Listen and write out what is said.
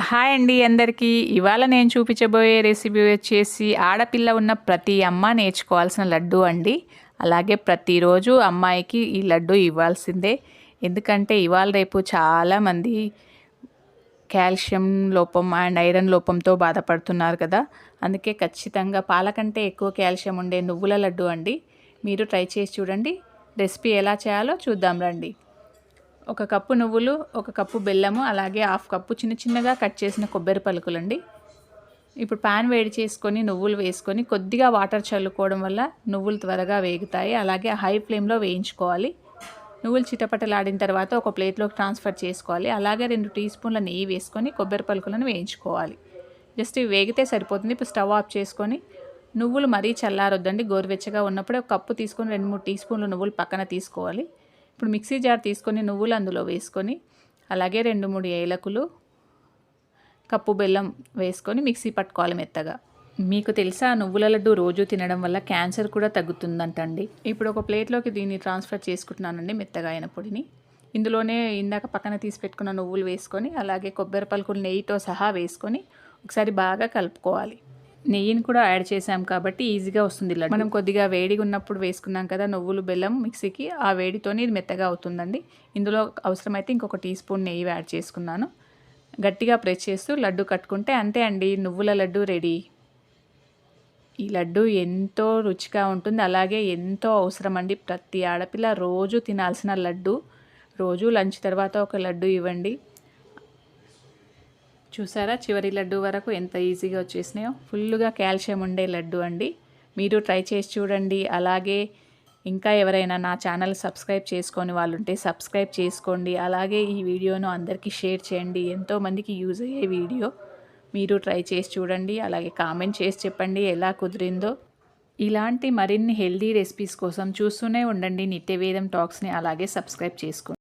Hi అండి అందరికీ. ఇవాళ నేను చూపించబోయే రెసిపీ వచ్చేసి ఆడపిల్ల ఉన్న ప్రతి అమ్మ నేర్చుకోవాల్సిన లడ్డు అండి. అలాగే ప్రతిరోజు అమ్మాయికి ఈ లడ్డు ఇవ్వాల్సిందే. ఎందుకంటే ఇవాళ రేపు చాలామంది కాల్షియం లోపం అండ్ ఐరన్ లోపంతో బాధపడుతున్నారు కదా. అందుకే ఖచ్చితంగా పాల కంటే ఎక్కువ కాల్షియం ఉండే నువ్వుల లడ్డు అండి. మీరు ట్రై చేసి చూడండి. రెసిపీ ఎలా చేయాలో చూద్దాం రండి. ఒక కప్పు నువ్వులు, ఒక కప్పు బెల్లము, అలాగే హాఫ్ కప్పు చిన్న చిన్నగా కట్ చేసిన కొబ్బరి పలుకులండి. ఇప్పుడు పాన్ వేడి చేసుకొని నువ్వులు వేసుకొని కొద్దిగా వాటర్ చల్లుకోవడం వల్ల నువ్వులు త్వరగా వేగుతాయి. అలాగే హై ఫ్లేమ్లో వేయించుకోవాలి. నువ్వులు చిటపటలాడిన తర్వాత ఒక ప్లేట్లోకి ట్రాన్స్ఫర్ చేసుకోవాలి. అలాగే 2 టీ స్పూన్ల నెయ్యి వేసుకొని కొబ్బరి పలుకులను వేయించుకోవాలి. జస్ట్ ఇవి వేగితే సరిపోతుంది. ఇప్పుడు స్టవ్ ఆఫ్ చేసుకొని నువ్వులు మరీ చల్లారొద్దండి. గోరువెచ్చగా ఉన్నప్పుడే ఒక కప్పు తీసుకొని 2-3 టీ స్పూన్ల నువ్వులు పక్కన తీసుకోవాలి. ఇప్పుడు మిక్సీ జార్ తీసుకొని నువ్వులు అందులో వేసుకొని అలాగే 2-3 ఏలకులు, కప్పు బెల్లం వేసుకొని మిక్సీ పట్టుకోవాలి మెత్తగా. మీకు తెలుసా నువ్వుల లడ్డు రోజు తినడం వల్ల క్యాన్సర్ కూడా తగ్గుతుందంటండి. ఇప్పుడు ఒక ప్లేట్లోకి దీన్ని ట్రాన్స్ఫర్ చేసుకుంటున్నానండి మెత్తగా అయిన పొడిని. ఇందులోనే ఇందాక పక్కన తీసి పెట్టుకున్న నువ్వులు వేసుకొని అలాగే కొబ్బరి పలుకులు నెయ్యితో సహా వేసుకొని ఒకసారి బాగా కలుపుకోవాలి. నెయ్యిని కూడా యాడ్ చేసాం కాబట్టి ఈజీగా వస్తుంది లడ్డు. మనం కొద్దిగా వేడిగా ఉన్నప్పుడు వేసుకున్నాం కదా నువ్వులు బెల్లం మిక్సీకి, ఆ వేడితోని ఇది మెత్తగా అవుతుందండి. ఇందులో అవసరమైతే ఇంకొక టీ స్పూన్ నెయ్యి యాడ్ చేసుకున్నాను. గట్టిగా ప్రెస్ చేస్తూ లడ్డు కట్టుకుంటే అంతే అండి, నువ్వుల లడ్డు రెడీ. ఈ లడ్డు ఎంతో రుచిగా ఉంటుంది. అలాగే ఎంతో అవసరం అండి. ప్రతి ఆడపిల్ల రోజు తినాల్సిన లడ్డు. రోజు లంచ్ తర్వాత ఒక లడ్డు ఇవ్వండి. చూసారా చివరి లడ్డు వరకు ఎంత ఈజీగా వచ్చేసినాయో. ఫుల్గా కాల్షియం ఉండే లడ్డు అండి. మీరు ట్రై చేసి చూడండి. అలాగే ఇంకా ఎవరైనా నా ఛానల్ సబ్స్క్రైబ్ చేసుకొని వాళ్ళు ఉంటే సబ్స్క్రైబ్ చేసుకోండి. అలాగే ఈ వీడియోను అందరికీ షేర్ చేయండి. ఎంతోమందికి యూజ్ అయ్యే వీడియో. మీరు ట్రై చేసి చూడండి. అలాగే కామెంట్ చేసి చెప్పండి ఎలా కుదిరిందో. ఇలాంటి మరిన్ని హెల్దీ రెసిపీస్ కోసం చూస్తూనే ఉండండి నిత్యవేదం టాక్స్ని. అలాగే సబ్స్క్రైబ్ చేసుకోండి.